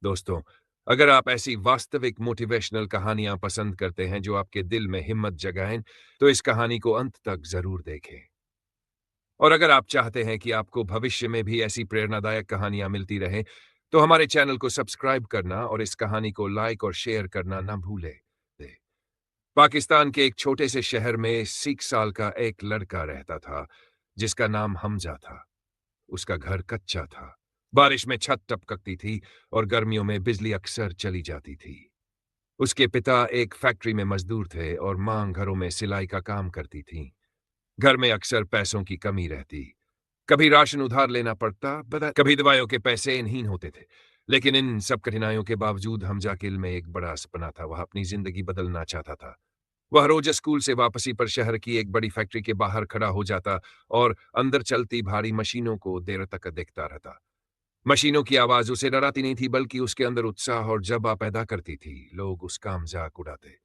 दोस्तों, अगर आप ऐसी वास्तविक मोटिवेशनल कहानियां पसंद करते हैं जो आपके दिल में हिम्मत जगाएं, तो इस कहानी को अंत तक जरूर देखें। और अगर आप चाहते हैं कि आपको भविष्य में भी ऐसी प्रेरणादायक कहानियां मिलती रहें, तो हमारे चैनल को सब्सक्राइब करना और इस कहानी को लाइक और शेयर करना ना भूलें। पाकिस्तान के एक छोटे से शहर में 60 साल का एक लड़का रहता था, जिसका नाम हमजा था। उसका घर कच्चा था। बारिश में छत टपकती थी और गर्मियों में बिजली अक्सर चली जाती थी। उसके पिता एक फैक्ट्री में मजदूर थे और मां घरों में सिलाई का काम करती थी। घर में अक्सर पैसों की कमी रहती। कभी राशन उधार लेना पड़ता, कभी दवाइयों के पैसे इनहीन होते थे। लेकिन इन सब कठिनाइयों के बावजूद हमजा के दिल में एक बड़ा सपना था। वह अपनी जिंदगी बदलना चाहता था। वह रोज स्कूल से वापसी पर शहर की एक बड़ी फैक्ट्री के बाहर खड़ा हो जाता और अंदर चलती भारी मशीनों को देर तक देखता रहता। मशीनों की आवाज उसे डराती नहीं थी, बल्कि उसके अंदर उत्साह और जज्बा पैदा करती थी। लोग उसका मजाक उड़ाते,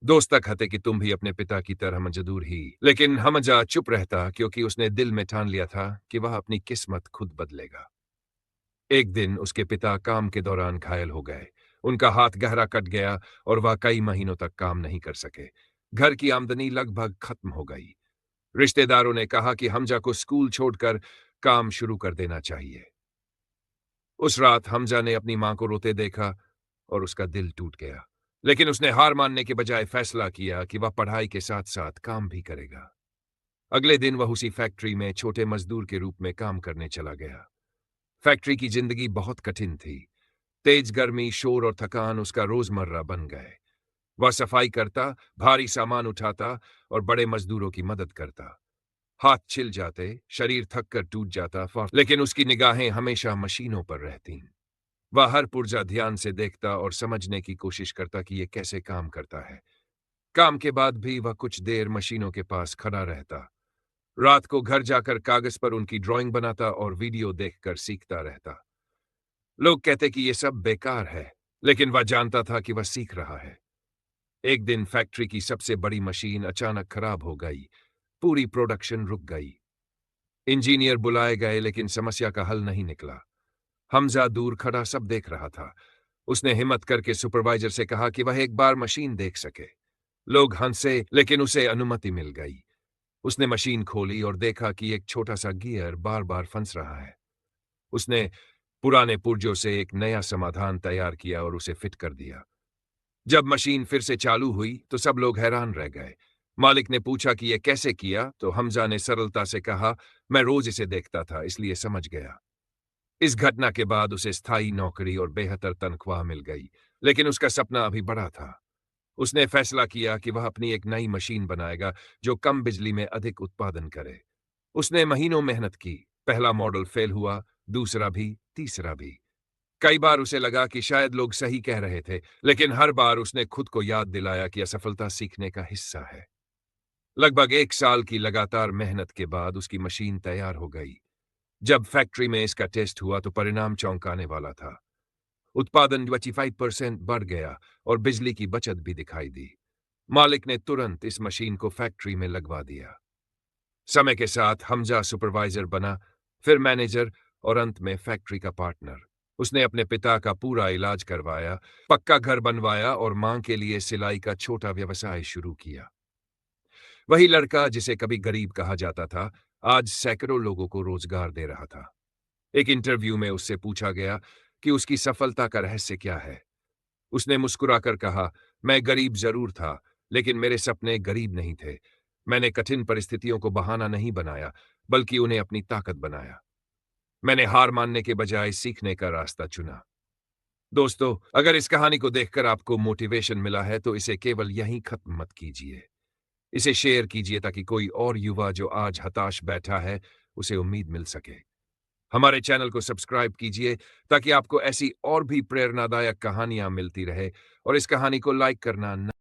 दोस्त कहते कि तुम भी अपने पिता की तरह मजदूर ही। लेकिन हमजा चुप रहता, क्योंकि उसने दिल में ठान लिया था कि वह अपनी किस्मत खुद बदलेगा। एक दिन उसके पिता काम के दौरान घायल हो गए। उनका हाथ गहरा कट गया और वह कई महीनों तक काम नहीं कर सके। घर की आमदनी लगभग खत्म हो गई। रिश्तेदारों ने कहा कि हमजा को स्कूल छोड़कर काम शुरू कर देना चाहिए। उस रात हमजा ने अपनी मां को रोते देखा और उसका दिल टूट गया। लेकिन उसने हार मानने के बजाय फैसला किया कि वह पढ़ाई के साथ साथ काम भी करेगा। अगले दिन वह उसी फैक्ट्री में छोटे मजदूर के रूप में काम करने चला गया। फैक्ट्री की जिंदगी बहुत कठिन थी। तेज गर्मी, शोर और थकान उसका रोजमर्रा बन गए। वह सफाई करता, भारी सामान उठाता और बड़े मजदूरों की मदद करता। हाथ छिल जाते, शरीर थक कर टूट जाता, लेकिन उसकी निगाहें हमेशा मशीनों पर रहतीं। वह हर पुर्जा ध्यान से देखता और समझने की कोशिश करता कि यह कैसे काम करता है। काम के बाद भी वह कुछ देर मशीनों के पास खड़ा रहता। रात को घर जाकर कागज पर उनकी ड्राइंग बनाता और वीडियो देखकर सीखता रहता। लोग कहते कि यह सब बेकार है, लेकिन वह जानता था कि वह सीख रहा है। एक दिन फैक्ट्री की सबसे बड़ी मशीन अचानक खराब हो गई। पूरी प्रोडक्शन रुक गई। इंजीनियर बुलाए गए, लेकिन समस्या का हल नहीं निकला। हमजा दूर खड़ा सब देख रहा था। उसने हिम्मत करके सुपरवाइजर से कहा कि वह एक बार मशीन देख सके। लोग हंसे, लेकिन उसे अनुमति मिल गई। उसने मशीन खोली और देखा कि एक छोटा सा गियर बार बार फंस रहा है। उसने पुराने पुर्जों से एक नया समाधान तैयार किया और उसे फिट कर दिया। जब मशीन फिर से चालू हुई तो सब लोग हैरान रह गए। मालिक ने पूछा कि यह कैसे किया, तो हमजा ने सरलता से कहा, मैं रोज इसे देखता था, इसलिए समझ गया। इस घटना के बाद उसे स्थायी नौकरी और बेहतर तनख्वाह मिल गई, लेकिन उसका सपना अभी बड़ा था। उसने फैसला किया कि वह अपनी एक नई मशीन बनाएगा जो कम बिजली में अधिक उत्पादन करे। उसने महीनों मेहनत की। पहला मॉडल फेल हुआ, दूसरा भी, तीसरा भी। कई बार उसे लगा कि शायद लोग सही कह रहे थे, लेकिन हर बार उसने खुद को याद दिलाया कि असफलता सीखने का हिस्सा है। लगभग 1 साल की लगातार मेहनत के बाद उसकी मशीन तैयार हो गई। जब फैक्ट्री में इसका टेस्ट हुआ तो परिणाम चौंकाने वाला था। उत्पादन 25% बढ़ गया और बिजली की बचत भी दिखाई दी। मालिक ने तुरंत इस मशीन को फैक्ट्री में लगवा दिया। समय के साथ हमजा सुपरवाइजर बना, फिर मैनेजर और अंत में फैक्ट्री का पार्टनर। उसने अपने पिता का पूरा इलाज करवाया, पक्का घर बनवाया और मां के लिए सिलाई का छोटा व्यवसाय शुरू किया। वही लड़का जिसे कभी गरीब कहा जाता था, आज सैकड़ों लोगों को रोजगार दे रहा था। एक इंटरव्यू में उससे पूछा गया कि उसकी सफलता का रहस्य क्या है। उसने मुस्कुराकर कहा, मैं गरीब जरूर था, लेकिन मेरे सपने गरीब नहीं थे। मैंने कठिन परिस्थितियों को बहाना नहीं बनाया, बल्कि उन्हें अपनी ताकत बनाया। मैंने हार मानने के बजाय सीखने का रास्ता चुना। दोस्तों, अगर इस कहानी को देखकर आपको मोटिवेशन मिला है, तो इसे केवल यहीं खत्म मत कीजिए। इसे शेयर कीजिए ताकि कोई और युवा जो आज हताश बैठा है, उसे उम्मीद मिल सके। हमारे चैनल को सब्सक्राइब कीजिए ताकि आपको ऐसी और भी प्रेरणादायक कहानियां मिलती रहे, और इस कहानी को लाइक करना न